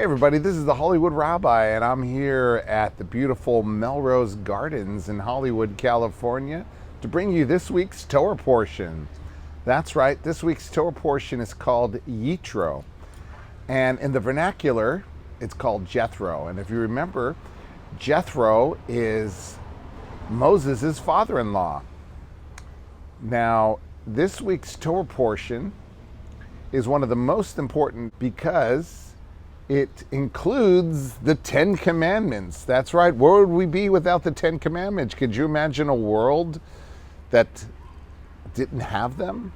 everybody, this is the Hollywood Rabbi, and I'm here at the beautiful Melrose Gardens in Hollywood, California, to bring you this week's Torah Portion. That's right, this week's Torah Portion is called Yitro, and in the vernacular, it's called Jethro. And if you remember, Jethro is Moses' father-in-law. Now, this week's Torah Portion is one of the most important because it includes the 10 Commandments. That's right. Where would we be without the 10 Commandments? Could you imagine a world that didn't have them?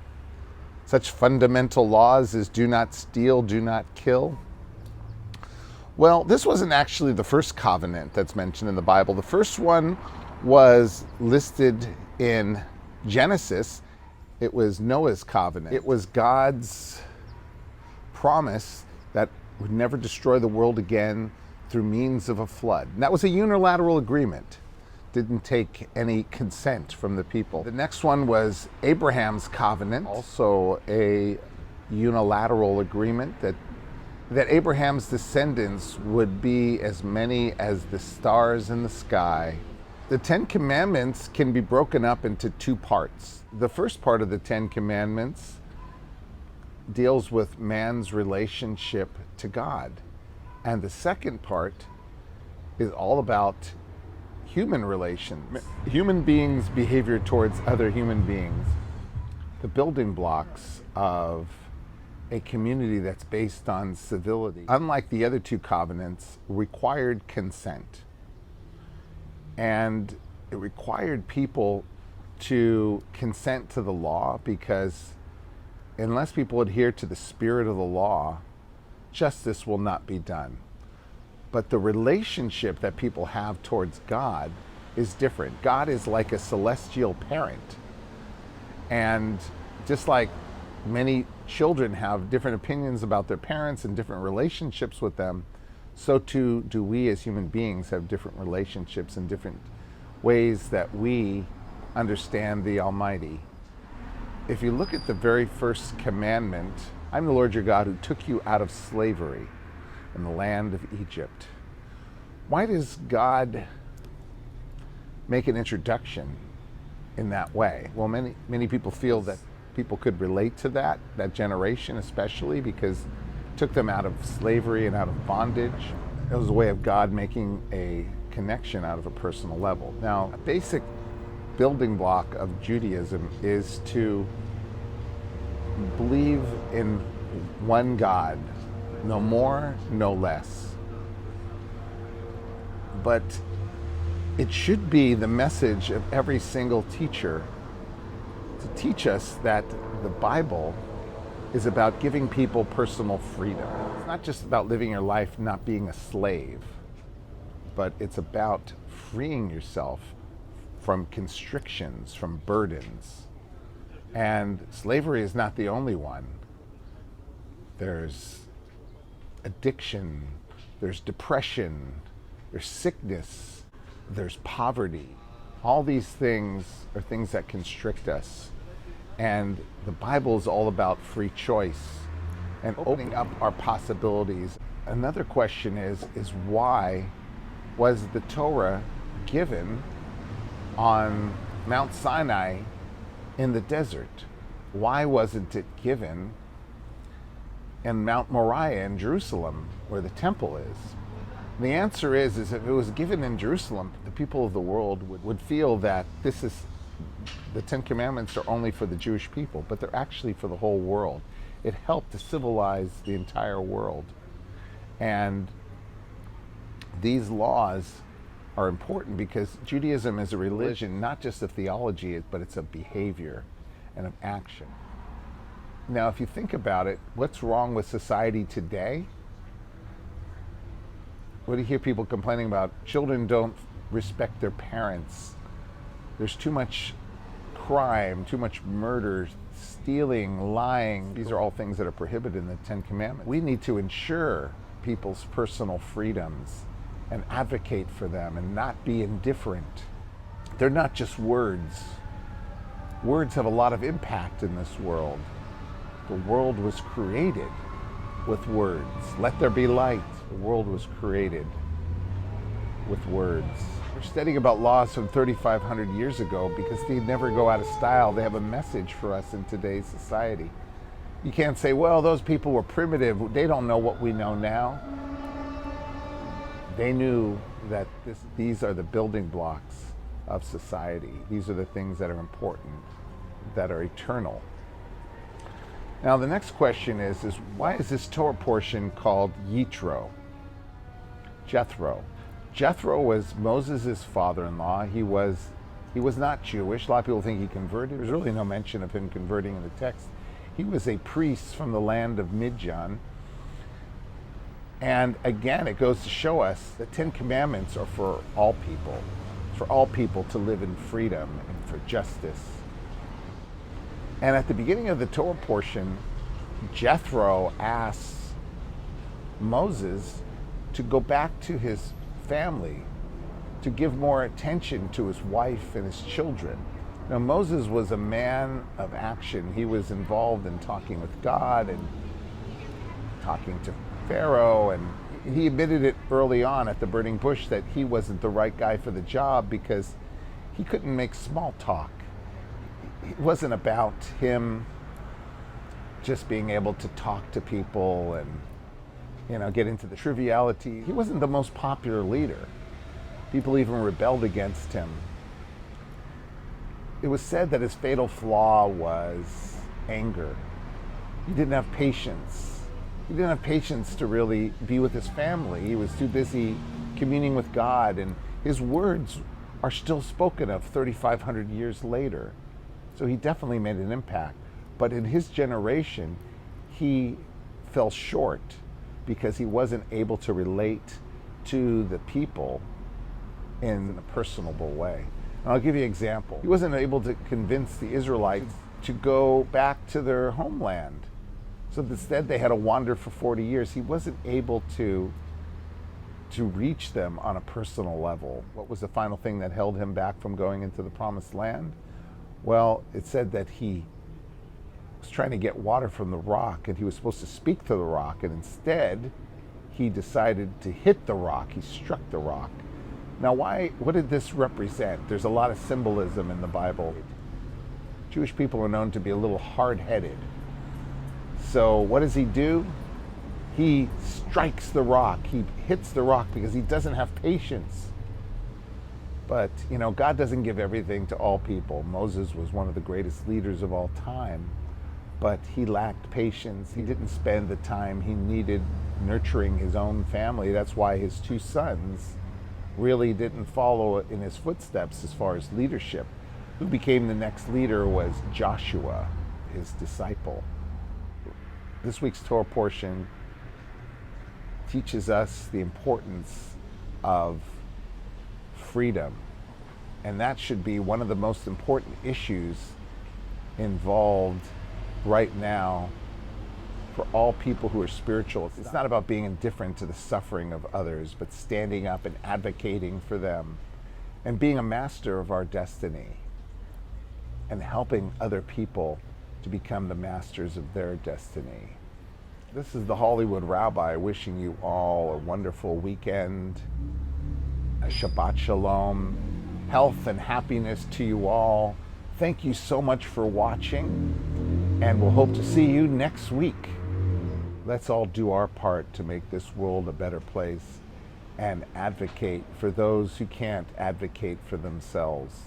Such fundamental laws as do not steal, do not kill. Well, this wasn't actually the first covenant that's mentioned in the Bible. The first one was listed in Genesis. It was Noah's covenant. It was God's promise that would never destroy the world again through means of a flood. And that was a unilateral agreement. Didn't take any consent from the people. The next one was Abraham's covenant, also a unilateral agreement that Abraham's descendants would be as many as the stars in the sky. The 10 Commandments can be broken up into two parts. The first part of the 10 Commandments deals with man's relationship to God. And the second part is all about human relations, human beings' behavior towards other human beings. The building blocks of a community that's based on civility, unlike the other two covenants, required consent. And it required people to consent to the law because unless people adhere to the spirit of the law, justice will not be done. But the relationship that people have towards God is different. God is like a celestial parent. And just like many children have different opinions about their parents and different relationships with them, so too do we as human beings have different relationships and different ways that we understand the Almighty. If you look at the very first commandment, I'm the Lord your God who took you out of slavery in the land of Egypt. Why does God make an introduction in that way? Well, many people feel that people could relate to that generation especially, because it took them out of slavery and out of bondage. It was a way of God making a connection out of a personal level. Now, a basic building block of Judaism is to believe in one God, no more, no less. But it should be the message of every single teacher to teach us that the Bible is about giving people personal freedom. It's not just about living your life not being a slave, but it's about freeing yourself from constrictions, from burdens. And slavery is not the only one. There's addiction, there's depression, there's sickness, there's poverty. All these things are things that constrict us. And the Bible is all about free choice and opening up our possibilities. Another question is why was the Torah given on Mount Sinai in the desert? Why wasn't it given in Mount Moriah in Jerusalem, where the temple is? And the answer is if it was given in Jerusalem, the people of the world would feel that the 10 Commandments are only for the Jewish people, but they're actually for the whole world. It helped to civilize the entire world. And these laws are important because Judaism is a religion, not just of theology, but it's of behavior and of action. Now, if you think about it, what's wrong with society today? What do you hear people complaining about? Children don't respect their parents. There's too much crime, too much murder, stealing, lying. These are all things that are prohibited in the 10 Commandments. We need to ensure people's personal freedoms and advocate for them and not be indifferent. They're not just words. Words have a lot of impact in this world. The world was created with words. Let there be light. The world was created with words. We're studying about laws from 3,500 years ago because they never go out of style. They have a message for us in today's society. You can't say, well, those people were primitive. They don't know what we know now. They knew that these are the building blocks of society. These are the things that are important, that are eternal. Now, the next question is why is this Torah portion called Yitro? Jethro. Jethro was Moses' father-in-law. He was not Jewish. A lot of people think he converted. There's really no mention of him converting in the text. He was a priest from the land of Midian. And again, it goes to show us the 10 Commandments are for all people to live in freedom and for justice. And at the beginning of the Torah portion, Jethro asks Moses to go back to his family, to give more attention to his wife and his children. Now, Moses was a man of action. He was involved in talking with God and talking to Pharaoh, and he admitted it early on at the burning bush that he wasn't the right guy for the job because he couldn't make small talk. It wasn't about him just being able to talk to people and get into the triviality. He wasn't the most popular leader. People even rebelled against him. It was said that his fatal flaw was anger. He didn't have patience. He didn't have patience to really be with his family. He was too busy communing with God, and his words are still spoken of 3,500 years later. So he definitely made an impact. But in his generation, he fell short because he wasn't able to relate to the people in a personable way. And I'll give you an example. He wasn't able to convince the Israelites to go back to their homeland. So instead they had to wander for 40 years. He wasn't able to reach them on a personal level. What was the final thing that held him back from going into the promised land? Well, it said that he was trying to get water from the rock, and he was supposed to speak to the rock, and instead he decided to hit the rock. He struck the rock. Now, what did this represent? There's a lot of symbolism in the Bible. Jewish people are known to be a little hard-headed. So what does he do? He strikes the rock. He hits the rock because he doesn't have patience. But, God doesn't give everything to all people. Moses was one of the greatest leaders of all time, but he lacked patience. He didn't spend the time he needed nurturing his own family. That's why his 2 sons really didn't follow in his footsteps as far as leadership. Who became the next leader was Joshua, his disciple. This week's Torah portion teaches us the importance of freedom, and that should be one of the most important issues involved right now for all people who are spiritual. It's not about being indifferent to the suffering of others, but standing up and advocating for them and being a master of our destiny and helping other people to become the masters of their destiny. This is the Hollywood Rabbi wishing you all a wonderful weekend, a Shabbat Shalom, health and happiness to you all. Thank you so much for watching, and we'll hope to see you next week. Let's all do our part to make this world a better place and advocate for those who can't advocate for themselves.